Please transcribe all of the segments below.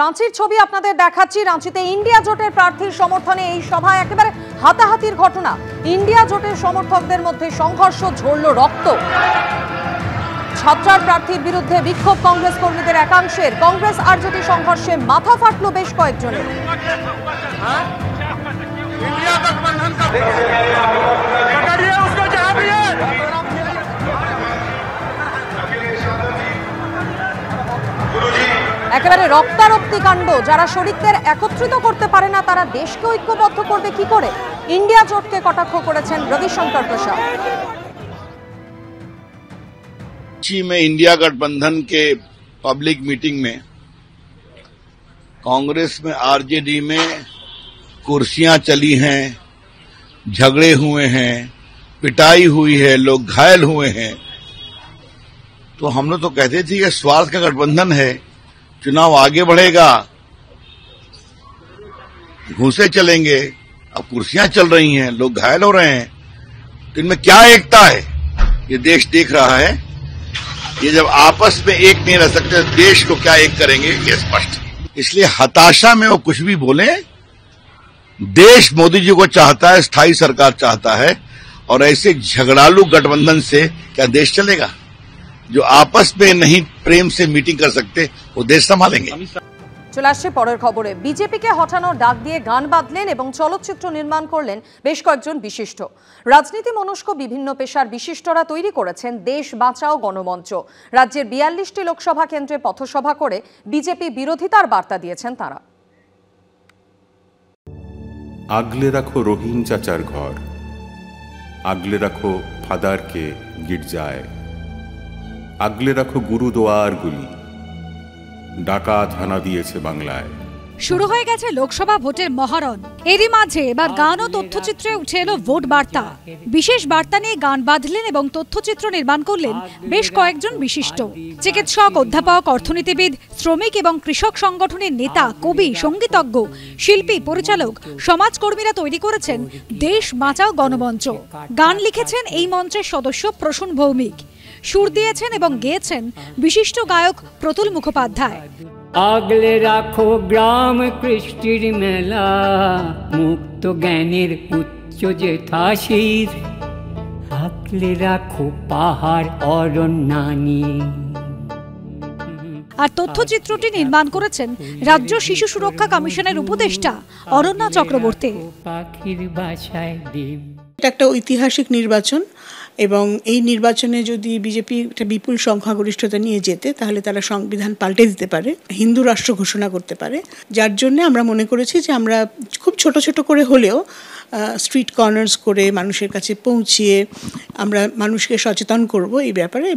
রাঁচির ছবি আপনাদের দেখাচ্ছি। রাঁচিতে ইন্ডিয়া জোটের প্রার্থীর সমর্থনে এই সভায় একেবারে হাতাহাতির ঘটনা। ইন্ডিয়া জোটের সমর্থকদের মধ্যে সংঘর্ষ, ঝরল রক্ত। ছাত্রার প্রার্থীর বিরুদ্ধে বিক্ষোভ কংগ্রেস কর্মীদের একাংশের। কংগ্রেস আরজেডি সংঘর্ষে মাথা ফাটল বেশ কয়েকজনের। একেবারে রক্তারক্তি কাণ্ড। যারা শরিকদের একত্রিত করতে পারে না তারা দেশকে ঐক্যবদ্ধ করবে কি করে? ইন্ডিয়া জোটকে কটাক্ষ করেছেন रविशंकर प्रसाद। रांची में इंडिया गठबंधन के पब्लिक मीटिंग में कांग्रेस में आरजेडी में कुर्सियां चली हैं, झगड़े हुए हैं, पिटाई हुई है, लोग घायल हुए हैं। तो हम लोग तो कहते थे कि स्वार्थ का गठबंधन है, चुनाव आगे बढ़ेगा, घूसे चलेंगे। अब कुर्सियां चल रही हैं, लोग घायल हो रहे हैं, तो इनमें क्या एकता है? ये देश देख रहा है। ये जब आपस में एक नहीं रह सकते, देश को क्या एक करेंगे ये स्पष्ट। इसलिए हताशा में वो कुछ भी बोले, देश मोदी जी को चाहता है, स्थायी सरकार चाहता है, और ऐसे झगड़ालू गठबंधन से क्या देश चलेगा? जो आपस में नहीं प्रेम से मीटिंग कर सकते वो देश संभालेंगे। চলে আসছে পরের খবরে। বিজেপিকে হটানোর ডাক দিয়ে গান বাঁধলেন এবং চলচ্চিত্র নির্মাণ করলেন বেশ কয়েকজন বিশিষ্ট। রাজনীতি মনস্ক বিভিন্ন পেশার বিশিষ্টরা তৈরি করেছেন দেশ বাঁচাও গণমঞ্চ। রাজ্যের ৪২টি লোকসভা কেন্দ্রে পথসভা করে বিজেপি বিরোধিতার বার্তা দিয়েছেন তারা। আগলে রাখো রহিম চাচার ঘর, আগলে রাখো ফাদারকে গির্জায়, আগলে রাখো গুরুদুয়ারগুলি, ডাকাত হানা দিয়েছে বাংলায়। শুরু হয়ে গেছে লোকসভা ভোটের মহারণ। এরই মাঝে এবার গান ও তথ্যচিত্রে উঠে এলো ভোট বার্তা। বিশেষ বার্তা নিয়ে গান বাঁধলেন এবং তথ্যচিত্র নির্মাণ করলেন বেশ কয়েকজন বিশিষ্ট। চিকিৎসক, অধ্যাপক, অর্থনীতিবিদ, শ্রমিক এবং কৃষক সংগঠনের নেতা, কবি, সঙ্গীতজ্ঞ, শিল্পী, পরিচালক, সমাজকর্মীরা তৈরি করেছেন দেশ বাঁচাও গণমঞ্চ। গান লিখেছেন এই মঞ্চের সদস্য প্রসূন ভৌমিক। সুর দিয়েছেন এবং গেয়েছেন বিশিষ্ট গায়ক প্রতুল মুখোপাধ্যায়। আগলে রাখো গ্রাম কৃষ্টির মেলা, মুক্ত জ্ঞানের উচ্চ জেঠাশির, আগলে রাখো পাহাড় অরণ্যানী। আর তথ্যচিত্রটি নির্মাণ করেছেন রাজ্য শিশু সুরক্ষা কমিশনের উপদেষ্টা অরণ্যা চক্রবর্তী। পাখির বাসায় ডিম। এটা একটা ঐতিহাসিক নির্বাচন এবং এই নির্বাচনে যদি বিজেপি একটা বিপুল সংখ্যাগরিষ্ঠতা নিয়ে যেতে তাহলে তারা সংবিধান পাল্টে দিতে পারে, হিন্দু রাষ্ট্র ঘোষণা করতে পারে। যার জন্য আমরা মনে করেছি যে আমরা খুব ছোট ছোট করে হলেও স্ট্রিট কর্নার্স করে মানুষের কাছে পৌঁছিয়ে আমরা মানুষকে সচেতন করব এই ব্যাপারে।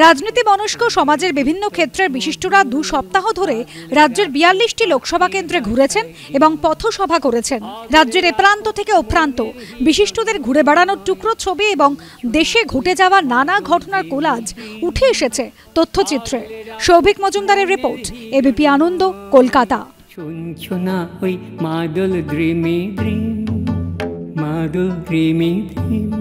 রাজনীতি মনস্ক সমাজের বিভিন্ন ক্ষেত্রের বিশিষ্টরা ২ সপ্তাহ ধরে রাজ্যের ৪২টি লোকসভা কেন্দ্রে ঘুরেছেন এবং পথসভা করেছেন। রাজ্যের এ প্রান্ত থেকে ও প্রান্ত বিশিষ্টদের ঘুরে বেড়ানোর টুকরো ছবি এবং দেশে ঘটে যাওয়া নানা ঘটনার কোলাজ উঠে এসেছে তথ্যচিত্রে। সৌভিক মজুমদারের রিপোর্ট, এবিপি আনন্দ, কলকাতা। শুনছো না ওই মাদল দ্রিমি দ্রিম, মাদল দ্রিমি দ্রিম।